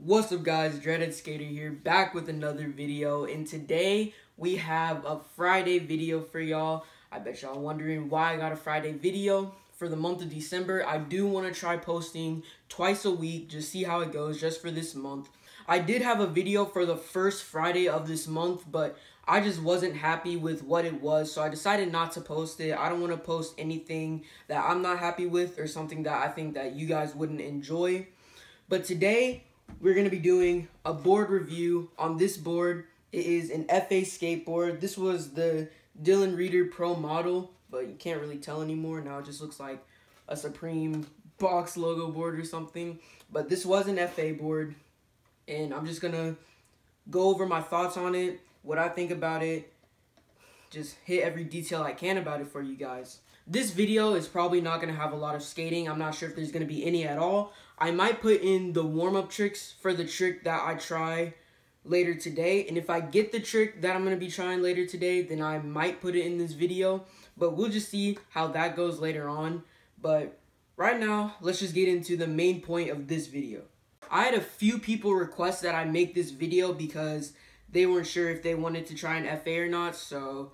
What's up guys, Dreaded Skater here, back with another video, and today we have a Friday video for y'all. I bet y'all wondering why I got a Friday video. For the month of December, I do want to try posting twice a week, just see how it goes, just for this month. I did have a video for the first Friday of this month, but I just wasn't happy with what it was, so I decided not to post it. I don't want to post anything that I'm not happy with or something that I think that you guys wouldn't enjoy. But today, we're going to be doing a board review on this board. It is an Fa Skateboard. This was the Dylan Reader Pro model, but you can't really tell anymore. Now it just looks like a Supreme box logo board or something. But this was an Fa board, and I'm just going to go over my thoughts on it, what I think about it, just hit every detail I can about it for you guys. This video is probably not going to have a lot of skating. I'm not sure if there's going to be any at all. I might put in the warm-up tricks for the trick that I try later today. And if I get the trick that I'm going to be trying later today, then I might put it in this video. But we'll just see how that goes later on. But right now, let's just get into the main point of this video. I had a few people request that I make this video because they weren't sure if they wanted to try an FA or not. So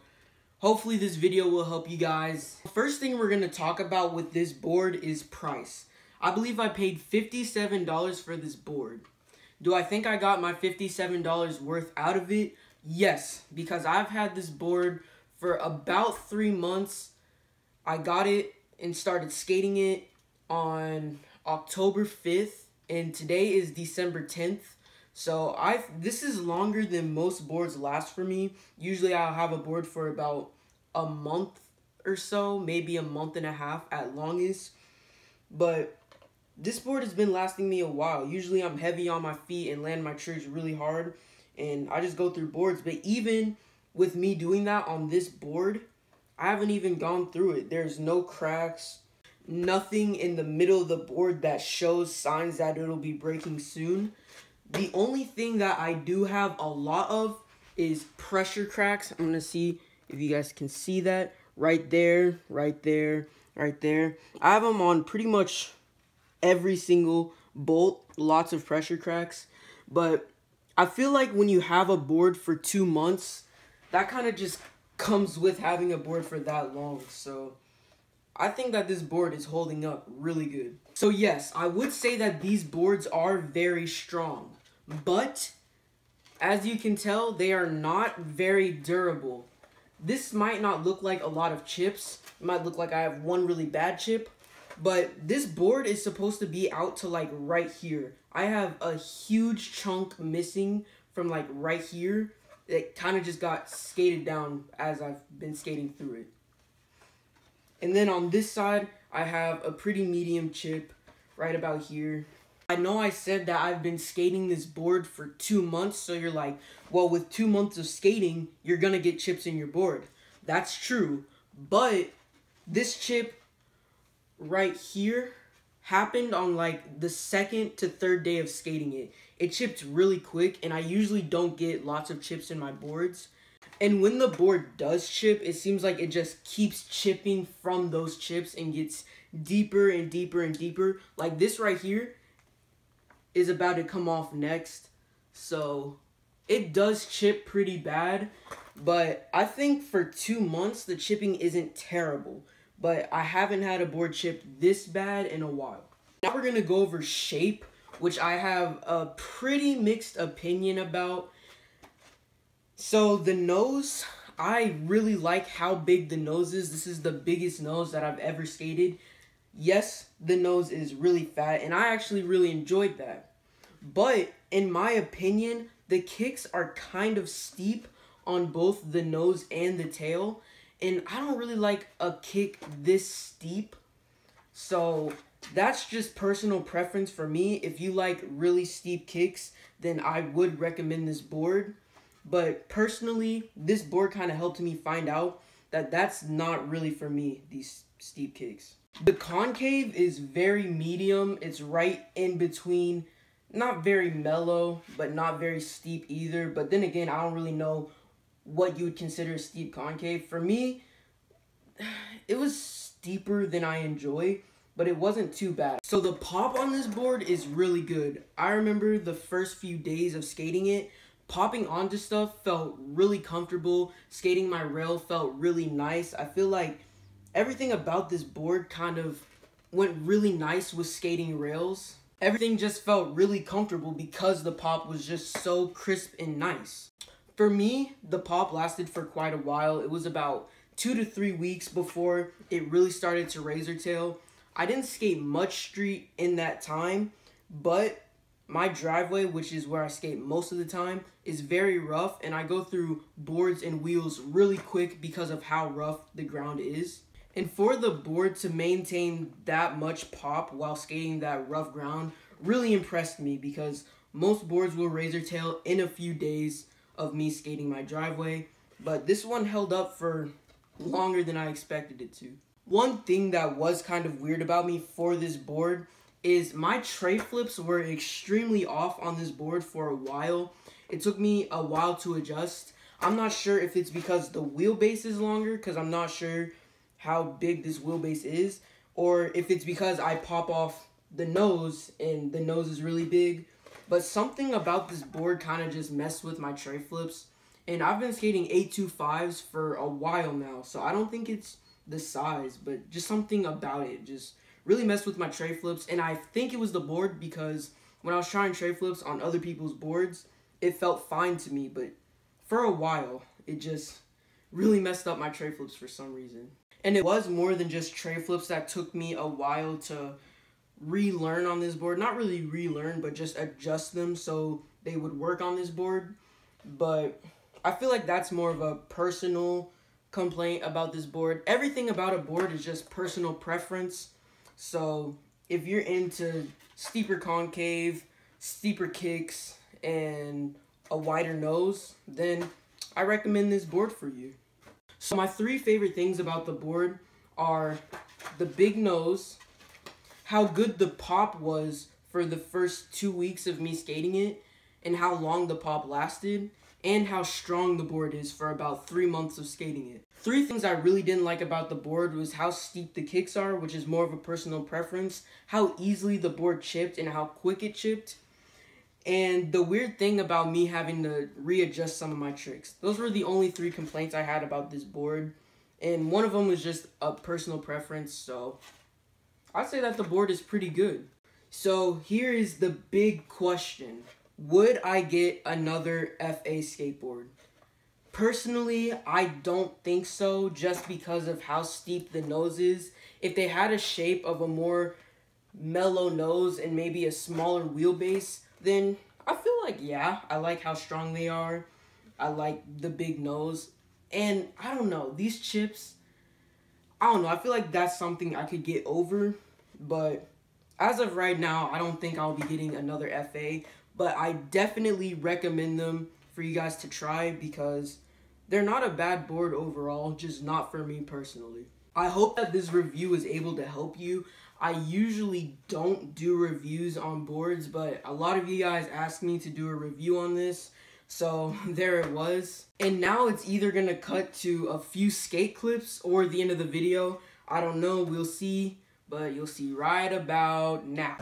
hopefully this video will help you guys. First thing we're going to talk about with this board is price. I believe I paid $57 for this board. Do I think I got my $57 worth out of it? Yes, because I've had this board for about 3 months. I got it and started skating it on October 5th, and today is December 10th. So this is longer than most boards last for me. Usually I'll have a board for about a month or so, maybe a month and a half at longest. But this board has been lasting me a while. Usually I'm heavy on my feet and land my tricks really hard, and I just go through boards. But even with me doing that on this board, I haven't even gone through it. There's no cracks, nothing in the middle of the board that shows signs that it'll be breaking soon. The only thing that I do have a lot of is pressure cracks. I'm going to see if you guys can see that. Right there, right there, right there. I have them on pretty much every single bolt, lots of pressure cracks. But I feel like when you have a board for 2 months, that kind of just comes with having a board for that long. So I think that this board is holding up really good. So yes, I would say that these boards are very strong, but as you can tell, they are not very durable. This might not look like a lot of chips. It might look like I have one really bad chip, but this board is supposed to be out to like right here. I have a huge chunk missing from like right here. It kind of just got skated down as I've been skating through it. And then on this side, I have a pretty medium chip right about here. I know I said that I've been skating this board for 2 months, so you're like, well, with 2 months of skating, you're going to get chips in your board. That's true, but this chip right here happened on like the 2nd to 3rd day of skating it. It chipped really quick, and I usually don't get lots of chips in my boards. And when the board does chip, it seems like it just keeps chipping from those chips and gets deeper and deeper and deeper. Like this right here is about to come off next. So it does chip pretty bad, but I think for 2 months the chipping isn't terrible. But I haven't had a board chip this bad in a while. Now we're going to go over shape, which I have a pretty mixed opinion about. So the nose, I really like how big the nose is. This is the biggest nose that I've ever skated. Yes, the nose is really fat, and I actually really enjoyed that. But in my opinion, the kicks are kind of steep on both the nose and the tail. And I don't really like a kick this steep. So that's just personal preference for me. If you like really steep kicks, then I would recommend this board. But personally, this board kind of helped me find out that that's not really for me, these steep kicks. The concave is very medium. It's right in between, not very mellow, but not very steep either. But then again, I don't really know what you would consider a steep concave. For me, it was steeper than I enjoy, but it wasn't too bad. So the pop on this board is really good. I remember the first few days of skating it, popping onto stuff felt really comfortable. Skating my rail felt really nice. I feel like everything about this board kind of went really nice with skating rails. Everything just felt really comfortable because the pop was just so crisp and nice. For me, the pop lasted for quite a while. It was about 2 to 3 weeks before it really started to razor tail. I didn't skate much street in that time, but my driveway, which is where I skate most of the time, is very rough, and I go through boards and wheels really quick because of how rough the ground is. And for the board to maintain that much pop while skating that rough ground really impressed me, because most boards will razor tail in a few days of me skating my driveway, but this one held up for longer than I expected it to. One thing that was kind of weird about me for this board is my tray flips were extremely off on this board for a while. It took me a while to adjust. I'm not sure if it's because the wheelbase is longer, because I'm not sure how big this wheelbase is, or if it's because I pop off the nose and the nose is really big. But something about this board kind of just messed with my tray flips. And I've been skating 825s for a while now, so I don't think it's the size, but just something about it just really messed with my tray flips. And I think it was the board, because when I was trying tray flips on other people's boards, it felt fine to me, but for a while, it just really messed up my tray flips for some reason. And it was more than just tray flips that took me a while to relearn on this board. Not really relearn, but just adjust them so they would work on this board. But I feel like that's more of a personal complaint about this board. Everything about a board is just personal preference. So if you're into steeper concave, steeper kicks, and a wider nose, then I recommend this board for you. So my 3 favorite things about the board are the big nose, how good the pop was for the first 2 weeks of me skating it, and how long the pop lasted, and how strong the board is for about 3 months of skating it. 3 things I really didn't like about the board was how steep the kicks are, which is more of a personal preference, how easily the board chipped and how quick it chipped, and the weird thing about me having to readjust some of my tricks. Those were the only 3 complaints I had about this board, and one of them was just a personal preference, so I'd say that the board is pretty good. So here is the big question. Would I get another FA skateboard? Personally, I don't think so, just because of how steep the nose is. If they had a shape of a more mellow nose and maybe a smaller wheelbase, then I feel like, yeah, I like how strong they are. I like the big nose. And I don't know, these chips, I don't know, I feel like that's something I could get over. But as of right now, I don't think I'll be getting another FA. But I definitely recommend them for you guys to try, because they're not a bad board overall, just not for me personally. I hope that this review was able to help you. I usually don't do reviews on boards, but a lot of you guys asked me to do a review on this, so there it was. And now it's either gonna cut to a few skate clips or the end of the video. I don't know, we'll see, but you'll see right about now.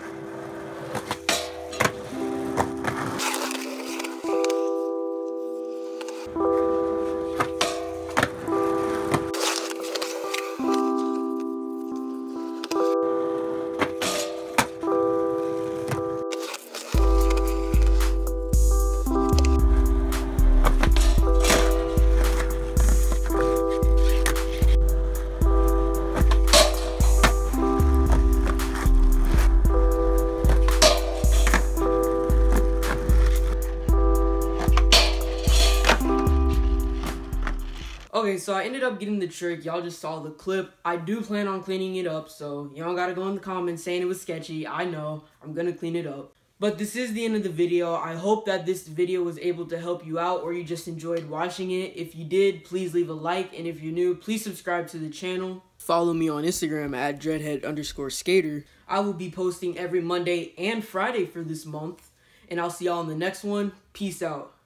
Okay, so I ended up getting the trick. Y'all just saw the clip. I do plan on cleaning it up, so y'all gotta go in the comments saying it was sketchy. I know, I'm gonna clean it up. But this is the end of the video. I hope that this video was able to help you out, or you just enjoyed watching it. If you did, please leave a like, and if you're new, please subscribe to the channel. Follow me on Instagram at dreadhead_skater. I will be posting every Monday and Friday for this month, and I'll see y'all in the next one. Peace out.